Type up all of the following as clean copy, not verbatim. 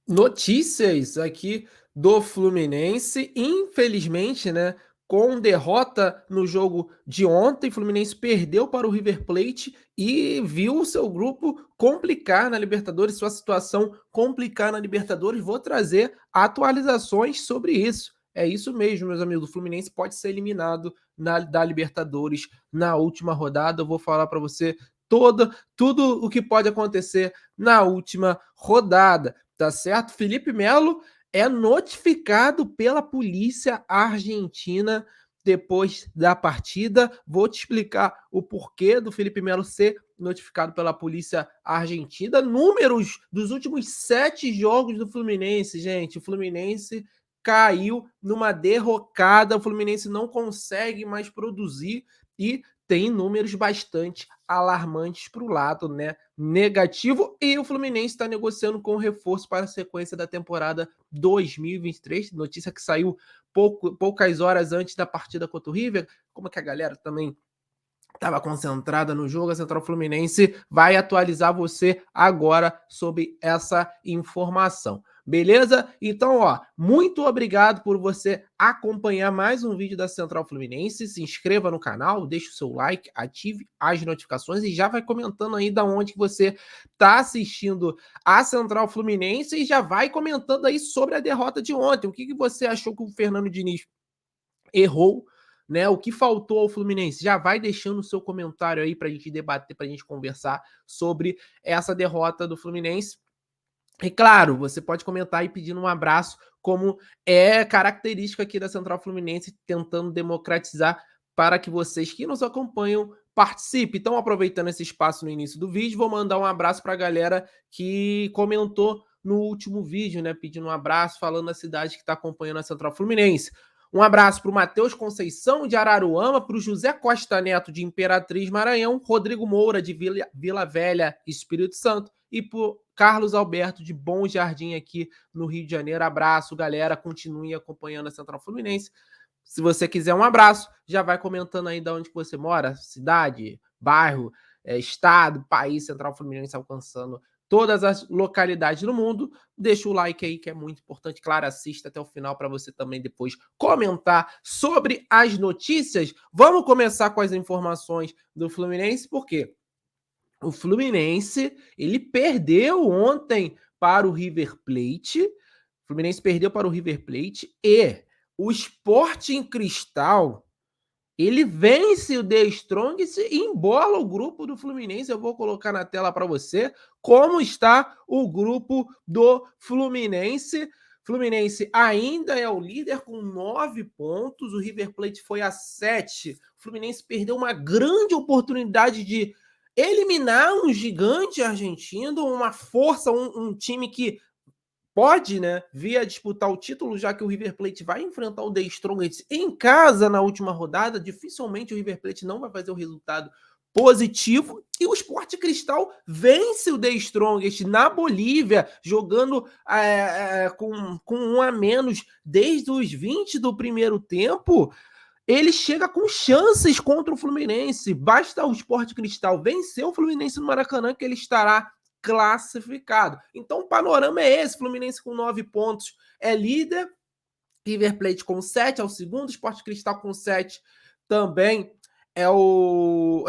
Notícias aqui do Fluminense, infelizmente, né, com derrota no jogo de ontem, o Fluminense perdeu para o River Plate e viu o seu grupo complicar na Libertadores, sua situação complicar na Libertadores. Vou trazer atualizações sobre isso. É isso mesmo, meus amigos. O Fluminense pode ser eliminado da Libertadores na última rodada. Eu vou falar para você tudo o que pode acontecer na última rodada. Tá certo? Felipe Melo é notificado pela polícia argentina depois da partida. Vou te explicar o porquê do Felipe Melo ser notificado pela polícia argentina. Números dos últimos 7 jogos do Fluminense, gente. O Fluminense caiu numa derrocada. O Fluminense não consegue mais produzir e tem números bastante alarmantes para o lado, né, negativo, e o Fluminense está negociando com reforço para a sequência da temporada 2023, notícia que saiu poucas horas antes da partida contra o River. Como é que a galera também estava concentrada no jogo, a Central Fluminense vai atualizar você agora sobre essa informação. Beleza? Então, ó, muito obrigado por você acompanhar mais um vídeo da Central Fluminense. Se inscreva no canal, deixe o seu like, ative as notificações e já vai comentando aí da onde que você está assistindo a Central Fluminense e já vai comentando aí sobre a derrota de ontem. O que você achou que o Fernando Diniz errou, né? O que faltou ao Fluminense? Já vai deixando o seu comentário aí para a gente debater, para a gente conversar sobre essa derrota do Fluminense. E claro, você pode comentar aí pedindo um abraço, como é característica aqui da Central Fluminense, tentando democratizar para que vocês que nos acompanham participem. Então, aproveitando esse espaço no início do vídeo, vou mandar um abraço para a galera que comentou no último vídeo, né? Pedindo um abraço, falando da cidade que está acompanhando a Central Fluminense. Um abraço para o Matheus Conceição, de Araruama, para o José Costa Neto, de Imperatriz, Maranhão, Rodrigo Moura, de Vila Velha, Espírito Santo, e para o Carlos Alberto, de Bom Jardim, aqui no Rio de Janeiro. Abraço, galera. Continue acompanhando a Central Fluminense. Se você quiser um abraço, já vai comentando aí de onde você mora, cidade, bairro, estado, país, Central Fluminense alcançando todas as localidades do mundo. Deixa o like aí que é muito importante. Claro, assista até o final para você também depois comentar sobre as notícias. Vamos começar com as informações do Fluminense, porque o Fluminense, ele perdeu ontem para o River Plate. O Fluminense perdeu para o River Plate e o Sporting Cristal, ele vence o The Strongest e embola o grupo do Fluminense. Eu vou colocar na tela para você como está o grupo do Fluminense. Fluminense ainda é o líder com 9 pontos. O River Plate foi a 7. O Fluminense perdeu uma grande oportunidade de eliminar um gigante argentino, uma força, um time que pode, né, vir a disputar o título, já que o River Plate vai enfrentar o The Strongest em casa na última rodada. Dificilmente o River Plate não vai fazer o resultado positivo. E o Sport Cristal vence o The Strongest na Bolívia, jogando com um a menos desde os 20 do primeiro tempo. Ele chega com chances contra o Fluminense. Basta o Sport Cristal vencer o Fluminense no Maracanã que ele estará classificado. Então o panorama é esse: Fluminense com 9 pontos é líder, River Plate com 7 é o segundo, Sport Cristal com 7 também é o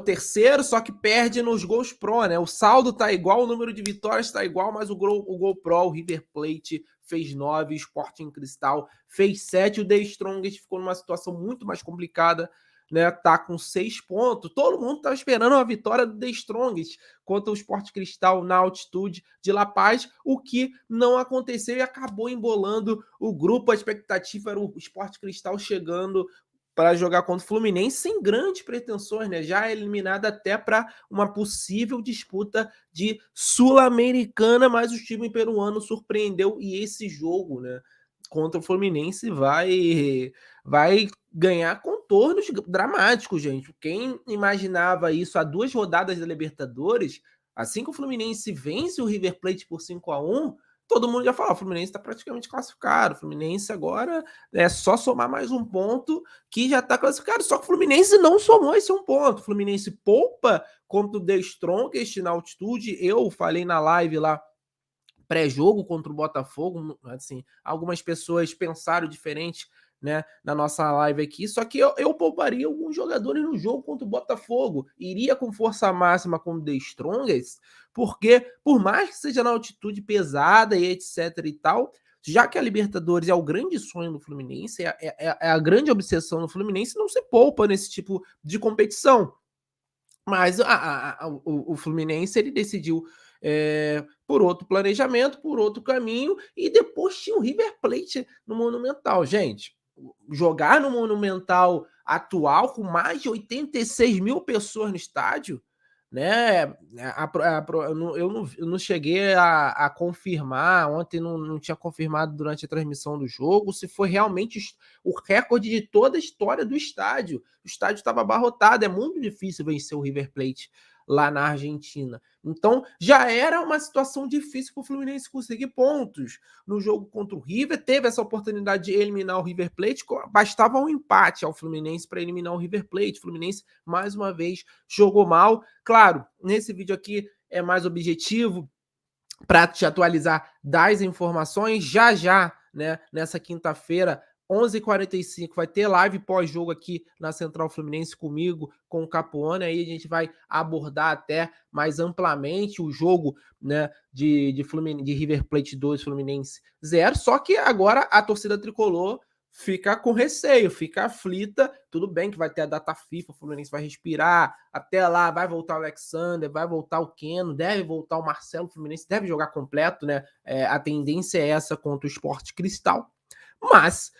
terceiro, só que perde nos gols pro, né? O saldo tá igual, o número de vitórias tá igual, mas o gol pro, o River Plate fez 9, o Sporting Cristal fez 7, o The Strongest ficou numa situação muito mais complicada, né? Tá com 6 pontos. Todo mundo tá esperando a vitória do The Strongest contra o Sport Cristal na altitude de La Paz, o que não aconteceu e acabou embolando o grupo. A expectativa era o Sport Cristal chegando para jogar contra o Fluminense sem grandes pretensões, né? Já eliminado até para uma possível disputa de Sul-Americana, mas o time peruano surpreendeu e esse jogo, né, contra o Fluminense vai ganhar contornos dramáticos, gente. Quem imaginava isso há 2 rodadas da Libertadores, assim que o Fluminense vence o River Plate por 5-1, todo mundo já falou: o Fluminense está praticamente classificado. O Fluminense agora é só somar mais um ponto que já está classificado. Só que o Fluminense não somou esse um ponto. O Fluminense poupa contra o The Strongest na altitude. Eu falei na live lá pré-jogo contra o Botafogo, assim, algumas pessoas pensaram diferente, né, na nossa live aqui, só que eu pouparia alguns jogadores no jogo contra o Botafogo, iria com força máxima com o The Strongest, porque por mais que seja na altitude pesada e etc e tal, já que a Libertadores é o grande sonho do Fluminense, é a grande obsessão do Fluminense, não se poupa nesse tipo de competição. Mas o Fluminense ele decidiu por outro planejamento, por outro caminho, e depois tinha o River Plate no Monumental. Gente, jogar no Monumental atual, com mais de 86 mil pessoas no estádio, né? Eu não cheguei a confirmar, ontem não tinha confirmado durante a transmissão do jogo, se foi realmente o recorde de toda a história do estádio. O estádio estava abarrotado, é muito difícil vencer o River Plate lá na Argentina. Então, já era uma situação difícil para o Fluminense conseguir pontos. No jogo contra o River, teve essa oportunidade de eliminar o River Plate, bastava um empate ao Fluminense para eliminar o River Plate. O Fluminense, mais uma vez, jogou mal. Claro, nesse vídeo aqui é mais objetivo, para te atualizar das informações. Já, né, nessa quinta-feira, 11h45, vai ter live pós-jogo aqui na Central Fluminense comigo, com o Capuano. Aí a gente vai abordar até mais amplamente o jogo, né, de River Plate 2, Fluminense 0. Só que agora a torcida tricolor fica com receio, fica aflita. Tudo bem que vai ter a data FIFA, o Fluminense vai respirar. Até lá vai voltar o Alexander, vai voltar o Keno, deve voltar o Marcelo. O Fluminense deve jogar completo, né? A tendência é essa contra o Sport Cristal. Mas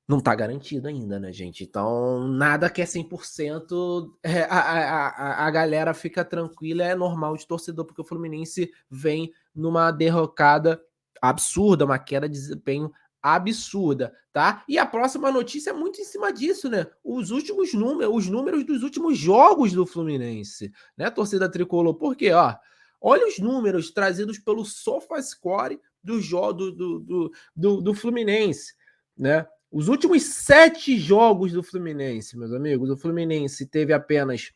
não tá garantido ainda, né, gente? Então, nada que é 100%. A galera fica tranquila, é normal de torcedor, porque o Fluminense vem numa derrocada absurda, uma queda de desempenho absurda, tá? E a próxima notícia é muito em cima disso, né? Os números dos últimos jogos do Fluminense, né, torcida tricolor? Porque, ó, olha os números trazidos pelo SofaScore do Fluminense, né? Os últimos 7 jogos do Fluminense, meus amigos, o Fluminense teve apenas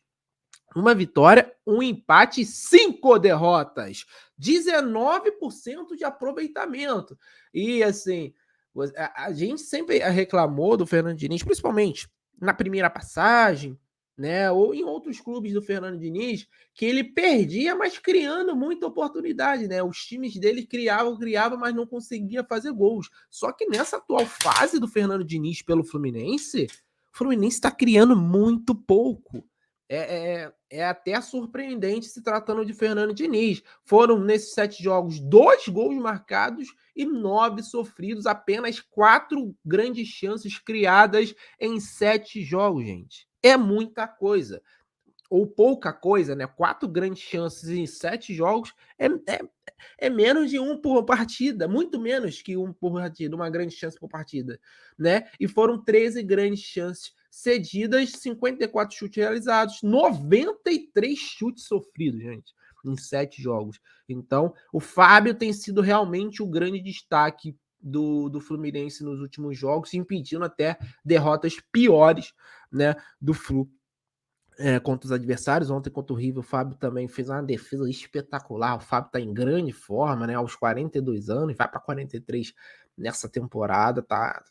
uma vitória, um empate e 5 derrotas. 19% de aproveitamento. E assim, a gente sempre reclamou do Fernando Diniz, principalmente na primeira passagem, né, ou em outros clubes do Fernando Diniz, que ele perdia, mas criando muita oportunidade, né? Os times dele criavam, mas não conseguia fazer gols. Só que nessa atual fase do Fernando Diniz pelo Fluminense, o Fluminense está criando muito pouco. É até surpreendente se tratando de Fernando Diniz. Foram, nesses 7 jogos, 2 gols marcados e 9 sofridos. Apenas 4 grandes chances criadas em 7 jogos, gente. É muita coisa. Ou pouca coisa, né? 4 grandes chances em 7 jogos é menos de um por partida, muito menos que um por partida, uma grande chance por partida, né? E foram 13 grandes chances cedidas, 54 chutes realizados, 93 chutes sofridos, gente, em 7 jogos. Então, o Fábio tem sido realmente o grande destaque do Fluminense nos últimos jogos, impedindo até derrotas piores, né, do Flu. Contra os adversários. Ontem contra o River, o Fábio também fez uma defesa espetacular. O Fábio está em grande forma, né? Aos 42 anos, vai para 43 nessa temporada, tá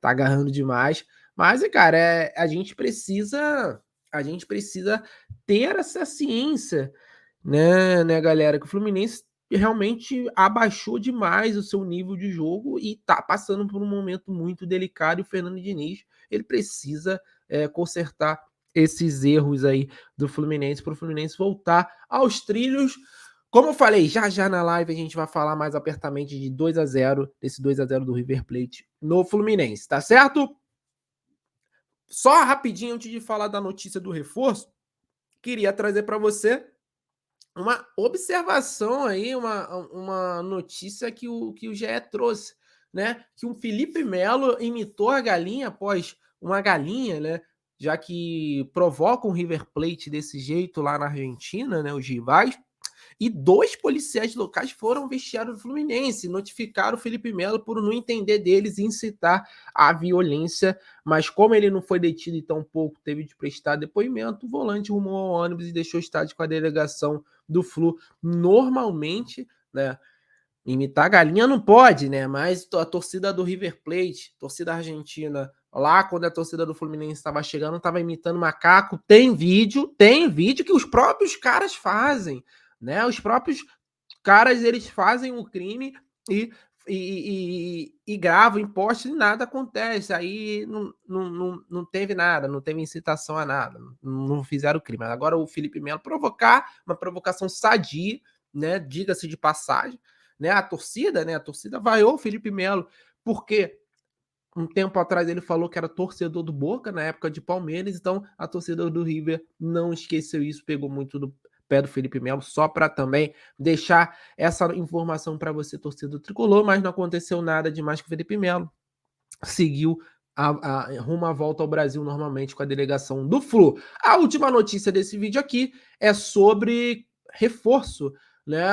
agarrando demais. Mas, cara, a gente precisa ter essa ciência, né, galera, que o Fluminense realmente abaixou demais o seu nível de jogo e tá passando por um momento muito delicado. E o Fernando Diniz, ele precisa consertar esses erros aí do Fluminense, para o Fluminense voltar aos trilhos. Como eu falei, já na live a gente vai falar mais apertamente de 2-0, desse 2-0 do River Plate no Fluminense, tá certo? Só rapidinho, antes de falar da notícia do reforço, queria trazer para você uma observação aí, uma notícia que o GE trouxe, né? Que o Felipe Melo imitou a galinha após uma galinha, né? Já que provoca um River Plate desse jeito lá na Argentina, né? Os rivais. E 2 policiais locais foram ao vestiário do Fluminense, notificaram o Felipe Melo por não entender deles e incitar a violência, mas como ele não foi detido e tão pouco teve de prestar depoimento, o volante rumou ao ônibus e deixou o estádio com a delegação do Flu normalmente, né? Imitar galinha não pode, né, mas a torcida do River Plate, torcida argentina, lá quando a torcida do Fluminense estava chegando, estava imitando macaco. Tem vídeo que os próprios caras fazem, né, os próprios caras, eles fazem o crime e gravam em post e nada acontece, aí não teve nada, não teve incitação a nada, não fizeram crime. Agora o Felipe Melo provocar, uma provocação sadia, né, diga-se de passagem, né, a torcida vaiou o Felipe Melo, porque um tempo atrás ele falou que era torcedor do Boca, na época de Palmeiras, então a torcida do River não esqueceu isso, pegou muito do pé do Felipe Melo, só para também deixar essa informação para você, torcedor tricolor, mas não aconteceu nada demais com o Felipe Melo, seguiu rumo à volta ao Brasil normalmente com a delegação do Flu. A última notícia desse vídeo aqui é sobre reforço, né?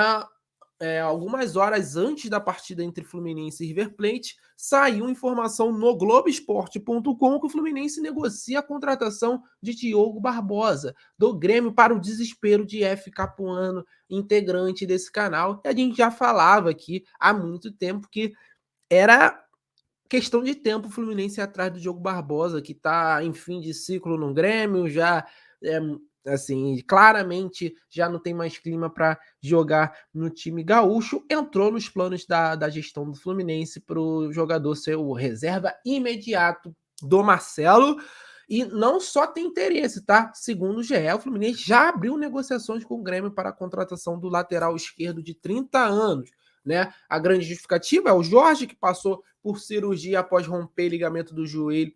Algumas horas antes da partida entre Fluminense e River Plate, saiu informação no Globoesporte.com que o Fluminense negocia a contratação de Diogo Barbosa, do Grêmio, para o desespero de F. Capuano, integrante desse canal. E a gente já falava aqui há muito tempo que era questão de tempo o Fluminense ir atrás do Diogo Barbosa, que está em fim de ciclo no Grêmio, já é, assim, claramente já não tem mais clima para jogar no time gaúcho. Entrou nos planos da gestão do Fluminense para o jogador ser o reserva imediato do Marcelo. E não só tem interesse, tá? Segundo o GE, o Fluminense já abriu negociações com o Grêmio para a contratação do lateral esquerdo de 30 anos. Né? A grande justificativa é o Jorge, que passou por cirurgia após romper ligamento do joelho,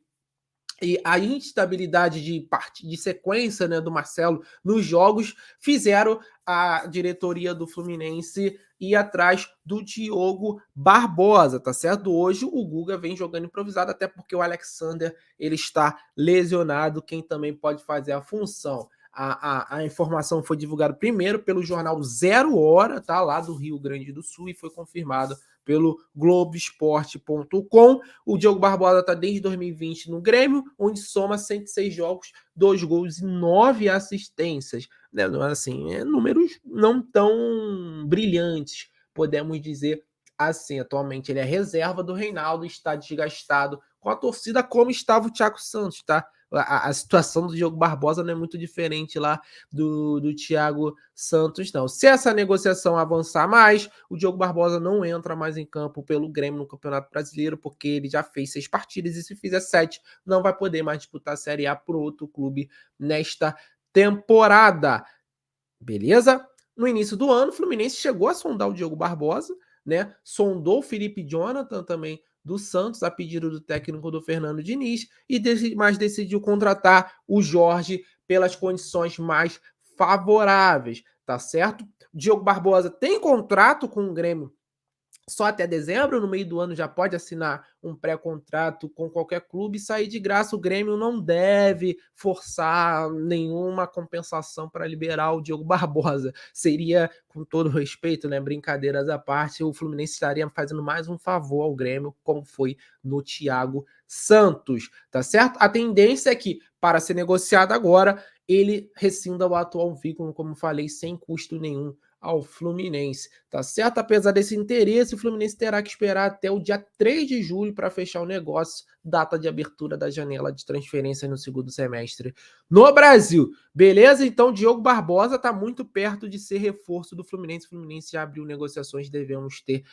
e a instabilidade de sequência, né, do Marcelo nos jogos fizeram a diretoria do Fluminense ir atrás do Diogo Barbosa, tá certo? Hoje o Guga vem jogando improvisado, até porque o Alexander ele está lesionado, quem também pode fazer a função. A informação foi divulgada primeiro pelo jornal Zero Hora, tá? Lá do Rio Grande do Sul, e foi confirmada pelo Globoesporte.com. O Diogo Barbosa está desde 2020 no Grêmio, onde soma 106 jogos, 2 gols e 9 assistências. Né? Assim, números não tão brilhantes, podemos dizer assim. Atualmente ele é reserva do Reinaldo, está desgastado com a torcida, como estava o Thiago Santos, tá? A situação do Diogo Barbosa não é muito diferente lá do Thiago Santos, não. Se essa negociação avançar mais, o Diogo Barbosa não entra mais em campo pelo Grêmio no Campeonato Brasileiro, porque ele já fez 6 partidas e se fizer 7, não vai poder mais disputar a Série A por outro clube nesta temporada. Beleza? No início do ano, o Fluminense chegou a sondar o Diogo Barbosa, né? Sondou o Felipe Jonathan também do Santos, a pedido do técnico do Fernando Diniz, mas decidiu contratar o Jorge pelas condições mais favoráveis, tá certo? Diogo Barbosa tem contrato com o Grêmio só até dezembro, no meio do ano já pode assinar um pré-contrato com qualquer clube e sair de graça. O Grêmio não deve forçar nenhuma compensação para liberar o Diogo Barbosa. Seria, com todo respeito, né, brincadeiras à parte, o Fluminense estaria fazendo mais um favor ao Grêmio, como foi no Thiago Santos, tá certo? A tendência é que, para ser negociado agora, ele rescinda o atual vínculo, como falei, sem custo nenhum ao Fluminense, tá certo? Apesar desse interesse, o Fluminense terá que esperar até o dia 3 de julho para fechar o negócio, data de abertura da janela de transferência no segundo semestre no Brasil. Beleza? Então, Diogo Barbosa está muito perto de ser reforço do Fluminense. O Fluminense já abriu negociações, devemos ter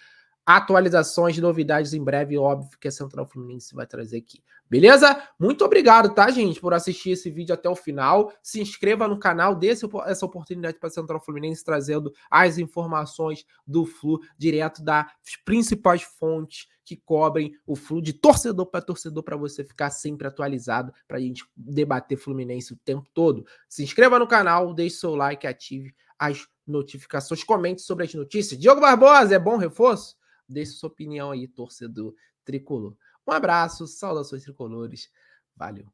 atualizações, novidades em breve, óbvio que a Central Fluminense vai trazer aqui. Beleza? Muito obrigado, tá, gente, por assistir esse vídeo até o final. Se inscreva no canal, dê essa oportunidade para a Central Fluminense, trazendo as informações do Flu direto das principais fontes que cobrem o Flu de torcedor para você ficar sempre atualizado, para a gente debater Fluminense o tempo todo. Se inscreva no canal, deixe seu like, ative as notificações, comente sobre as notícias. Diogo Barbosa, é bom reforço? Deixe sua opinião aí, torcedor tricolor. Um abraço, saudações tricolores. Valeu.